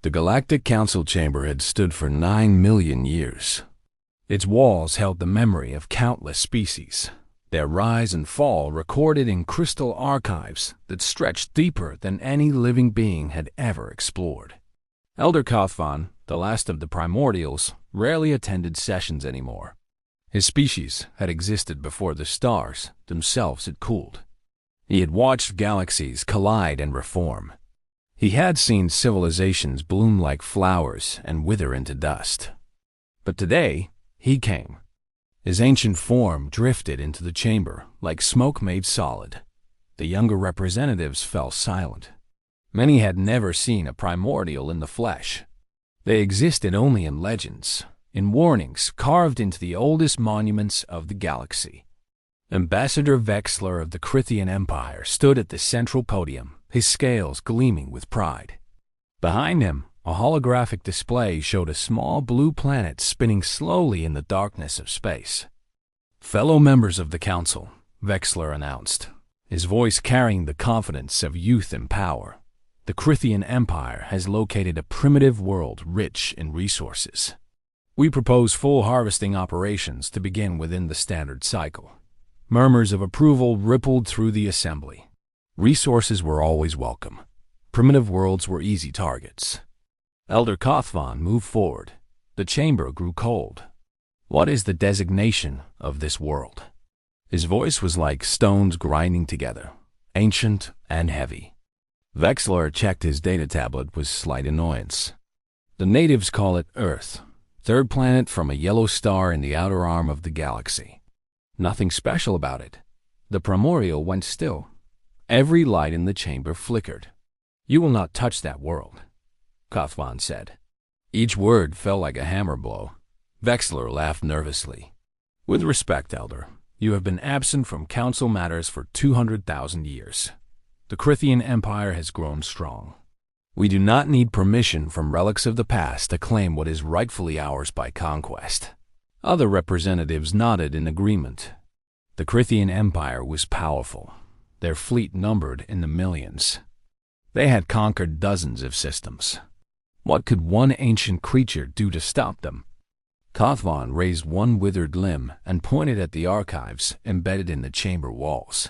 The Galactic Council chamber had stood for 9 million years. Its walls held the memory of countless species, their rise and fall recorded in crystal archives that stretched deeper than any living being had ever explored. Elder Kothvan, the last of the primordials, rarely attended sessions anymore. His species had existed before the stars themselves had cooled. He had watched galaxies collide and reform. He had seen civilizations bloom like flowers and wither into dust. But today, he came. His ancient form drifted into the chamber like smoke made solid. The younger representatives fell silent. Many had never seen a primordial in the flesh. They existed only in legends, in warnings carved into the oldest monuments of the galaxy. Ambassador Vexler of the Crithian Empire stood at the central podium, his scales gleaming with pride. Behind him, a holographic display showed a small blue planet spinning slowly in the darkness of space. "Fellow members of the Council," Vexler announced, his voice carrying the confidence of youth and power. "The Crithian Empire has located a primitive world rich in resources. We propose full harvesting operations to begin within the standard cycle." Murmurs of approval rippled through the assembly. Resources were always welcome. Primitive worlds were easy targets. Elder Kothvan moved forward. The chamber grew cold. "What is the designation of this world?" His voice was like stones grinding together, ancient and heavy. Vexler checked his data tablet with slight annoyance. "The natives call it Earth, third planet from a yellow star in the outer arm of the galaxy. Nothing special about it." The primordial went still. Every light in the chamber flickered. "You will not touch that world," Kothvan said. Each word fell like a hammer blow. Vexler laughed nervously. "With respect, Elder, you have been absent from council matters for 200,000 years. The Crithian Empire has grown strong. We do not need permission from relics of the past to claim what is rightfully ours by conquest." Other representatives nodded in agreement. The Crithian Empire was powerful. Their fleet numbered in the millions. They had conquered dozens of systems. What could one ancient creature do to stop them? Kothvan raised one withered limb and pointed at the archives embedded in the chamber walls.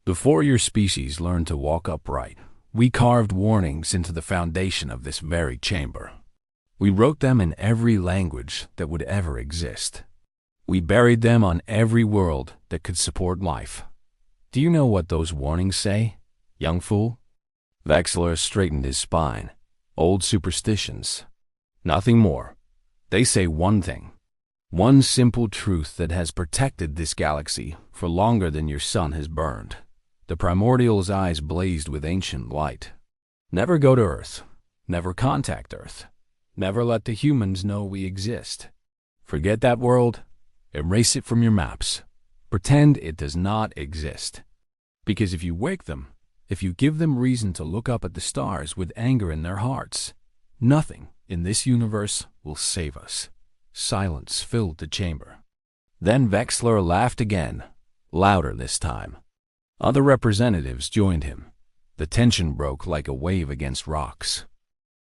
"Before your species learned to walk upright, we carved warnings into the foundation of this very chamber. We wrote them in every language that would ever exist. We buried them on every world that could support life. Do you know what those warnings say, young fool?" Vexler straightened his spine. "Old superstitions. Nothing more. They say one thing. One simple truth that has protected this galaxy for longer than your sun has burned." The primordial's eyes blazed with ancient light. "Never go to Earth. Never contact Earth. Never let the humans know we exist. Forget that world. Erase it from your maps. Pretend it does not exist. Because if you wake them, if you give them reason to look up at the stars with anger in their hearts, nothing in this universe will save us." Silence filled the chamber. Then Vexler laughed again, louder this time. Other representatives joined him. The tension broke like a wave against rocks.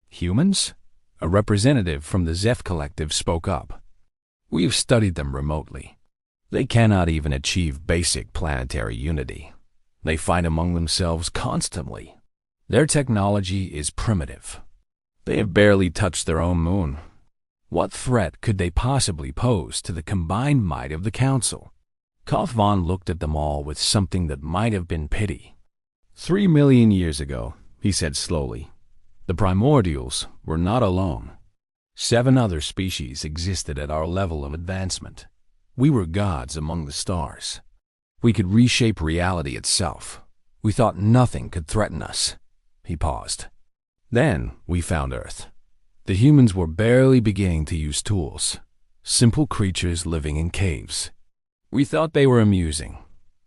"Humans?" A representative from the Zeph Collective spoke up. "We have studied them remotely. They cannot even achieve basic planetary unity. They fight among themselves constantly. Their technology is primitive. They have barely touched their own moon. What threat could they possibly pose to the combined might of the Council?" Kothvan looked at them all with something that might have been pity. 3 million years ago," he said slowly, "the primordials were not alone. 7 other species existed at our level of advancement. We were gods among the stars. We could reshape reality itself. We thought nothing could threaten us." He paused. "Then we found Earth. The humans were barely beginning to use tools, simple creatures living in caves. We thought they were amusing,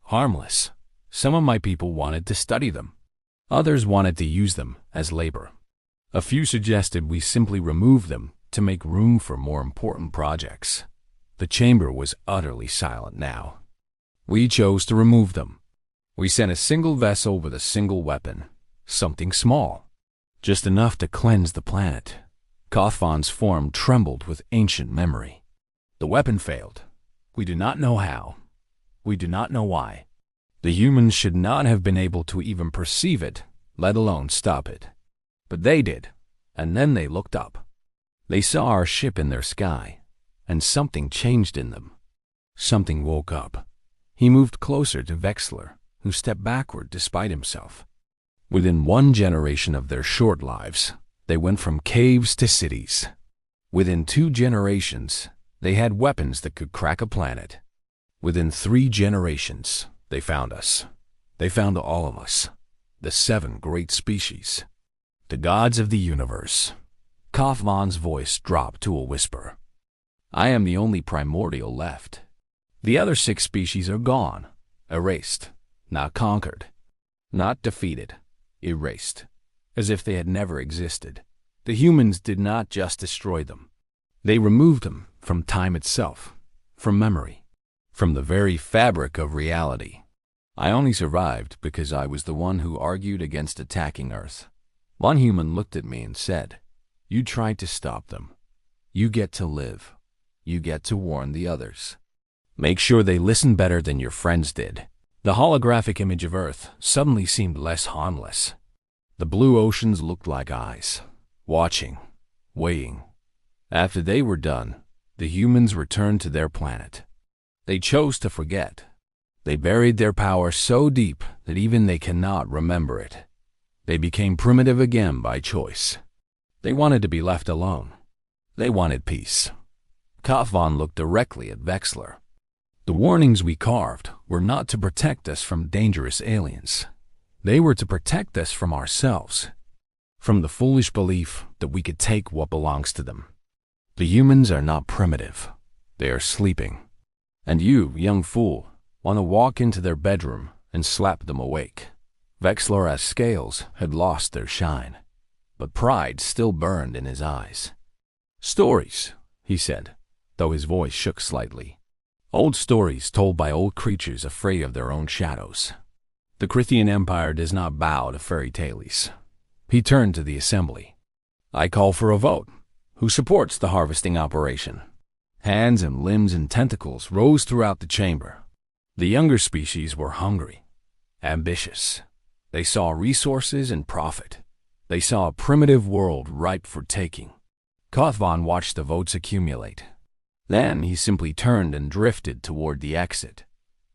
harmless. Some of my people wanted to study them. Others wanted to use them as labor. A few suggested we simply remove them to make room for more important projects." The chamber was utterly silent now. "We chose to remove them. We sent a single vessel with a single weapon, something small, just enough to cleanse the planet. Kothvan's form trembled with ancient memory. The weapon failed. We do not know how. We do not know why. The humans should not have been able to even perceive it, let alone stop it. But they did, and then they looked up. They saw our ship in their sky, and something changed in them. Something woke up. He moved closer to Vexler, who stepped backward despite himself. Within 1 generation of their short lives, they went from caves to cities. Within 2 generations, they had weapons that could crack a planet. Within 3 generations, they found us. They found all of us, the 7 great species, the gods of the universe. Kothvan's voice dropped to a whisper. I am the only primordial left. The other 6 species are gone, erased, not conquered, not defeated, erased, as if they had never existed. The humans did not just destroy them. They removed them from time itself, from memory, from the very fabric of reality. I only survived because I was the one who argued against attacking Earth. One human looked at me and said, "You tried to stop them. You get to live. You get to warn the others. Make sure they listen better than your friends did." The holographic image of Earth suddenly seemed less harmless. The blue oceans looked like eyes, watching, weighing. After they were done, the humans returned to their planet. They chose to forget. They buried their power so deep that even they cannot remember it. They became primitive again by choice. They wanted to be left alone. They wanted peace. Kothvan looked directly at Vexler. The warnings we carved were not to protect us from dangerous aliens. They were to protect us from ourselves, from the foolish belief that we could take what belongs to them. The humans are not primitive. They are sleeping. And you, young fool, want to walk into their bedroom and slap them awake. Vexler's scales had lost their shine, but pride still burned in his eyes. Stories, he said, though his voice shook slightly. Old stories told by old creatures afraid of their own shadows. The Crithian Empire does not bow to fairy tales. He turned to the assembly. I call for a vote. Who supports the harvesting operation? Hands and limbs and tentacles rose throughout the chamber. The younger species were hungry, ambitious. They saw resources and profit. They saw a primitive world ripe for taking. Kothvan watched the votes accumulate. Then he simply turned and drifted toward the exit.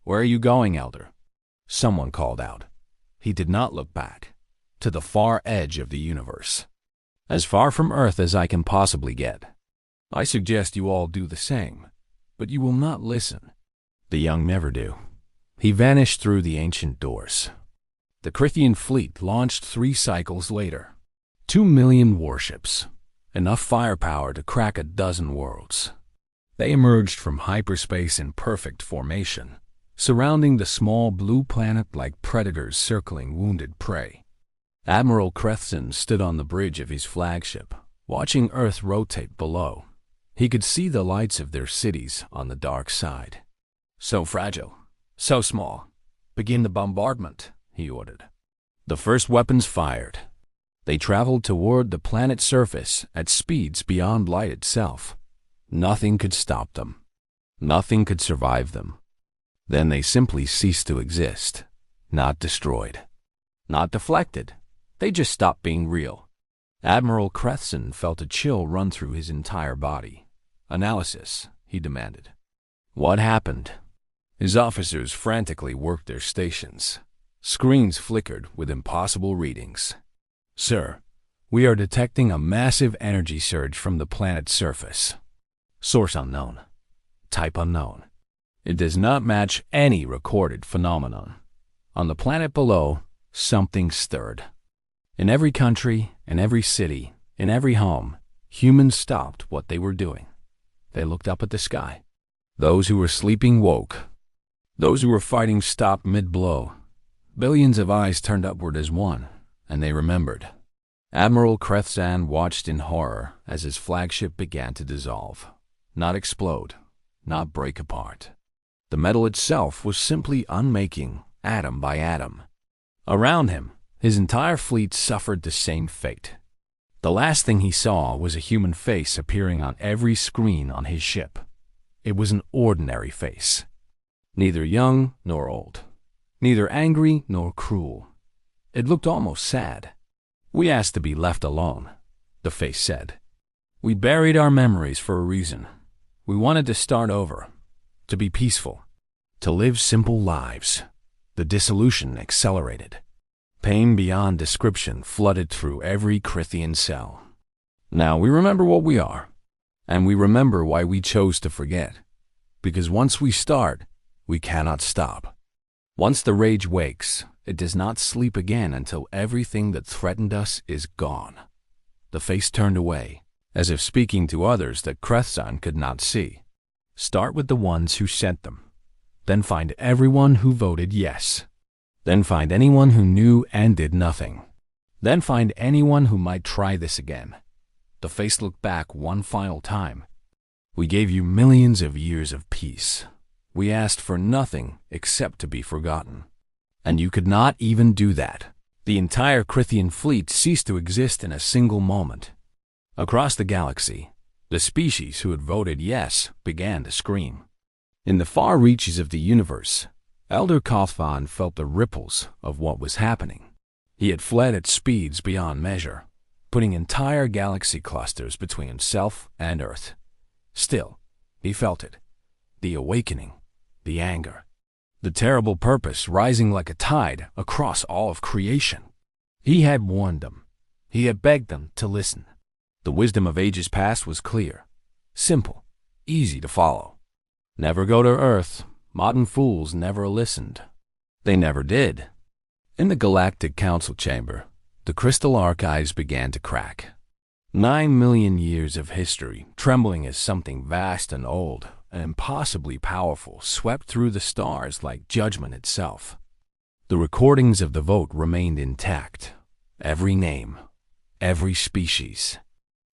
Where are you going, Elder? Someone called out. He did not look back. To the far edge of the universe. As far from Earth as I can possibly get. I suggest you all do the same, but you will not listen. The young never do. He vanished through the ancient doors. The Crithian fleet launched 3 cycles later. 2 million warships. Enough firepower to crack a dozen worlds. They emerged from hyperspace in perfect formation, surrounding the small blue planet like predators circling wounded prey. Admiral Krethson stood on the bridge of his flagship, watching Earth rotate below. He could see the lights of their cities on the dark side. So fragile, so small. Begin the bombardment, he ordered. The first weapons fired. They traveled toward the planet's surface at speeds beyond light itself. Nothing could stop them. Nothing could survive them. Then they simply ceased to exist, not destroyed, not deflected. They just stopped being real. Admiral Krethson felt a chill run through his entire body. Analysis, he demanded. What happened? His officers frantically worked their stations. Screens flickered with impossible readings. Sir, we are detecting a massive energy surge from the planet's surface. Source unknown. Type unknown. It does not match any recorded phenomenon. On the planet below, something stirred. In every country, in every city, in every home, humans stopped what they were doing. They looked up at the sky. Those who were sleeping woke. Those who were fighting stopped mid-blow. Billions of eyes turned upward as one, and they remembered. Admiral Krethsan watched in horror as his flagship began to dissolve. Not explode, not break apart. The metal itself was simply unmaking, atom by atom. Around him, his entire fleet suffered the same fate. The last thing he saw was a human face appearing on every screen on his ship. It was an ordinary face. Neither young nor old. Neither angry nor cruel. It looked almost sad. "We asked to be left alone," the face said. "We buried our memories for a reason. We wanted to start over, to be peaceful, to live simple lives." The dissolution accelerated. Pain beyond description flooded through every Crithian cell. Now we remember what we are, and we remember why we chose to forget. Because once we start, we cannot stop. Once the rage wakes, it does not sleep again until everything that threatened us is gone. The face turned away, as if speaking to others that Crethzan could not see. Start with the ones who sent them. Then find everyone who voted yes. Then find anyone who knew and did nothing. Then find anyone who might try this again. The face looked back one final time. "We gave you millions of years of peace. We asked for nothing except to be forgotten. And you could not even do that." The entire Crithian fleet ceased to exist in a single moment. Across the galaxy, the species who had voted yes began to scream. In the far reaches of the universe, Elder Kothvan felt the ripples of what was happening. He had fled at speeds beyond measure, putting entire galaxy clusters between himself and Earth. Still, he felt it. The awakening, the anger, the terrible purpose rising like a tide across all of creation. He had warned them. He had begged them to listen. The wisdom of ages past was clear, simple, easy to follow. Never go to Earth. Modern fools never listened. They never did. In the Galactic Council Chamber, the crystal archives began to crack. 9 million years of history, trembling as something vast and old and impossibly powerful, swept through the stars like judgment itself. The recordings of the vote remained intact. Every name, every species,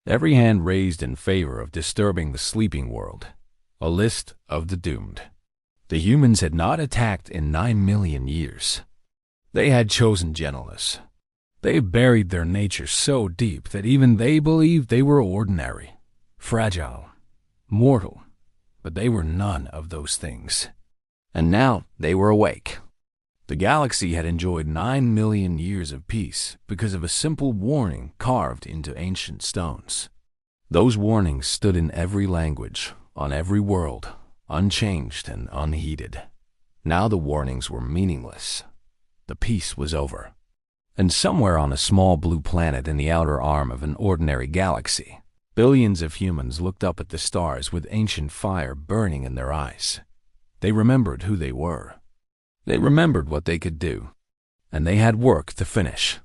every hand raised in favor of disturbing the sleeping world. A list of the doomed. The humans had not attacked in 9 million years. They had chosen gentleness. They buried their nature so deep that even they believed they were ordinary, fragile, mortal, but they were none of those things. And now they were awake. The galaxy had enjoyed 9 million years of peace because of a simple warning carved into ancient stones. Those warnings stood in every language, on every world, unchanged and unheeded. Now the warnings were meaningless. The peace was over. And somewhere on a small blue planet in the outer arm of an ordinary galaxy, billions of humans looked up at the stars with ancient fire burning in their eyes. They remembered who they were. They remembered what they could do. And they had work to finish.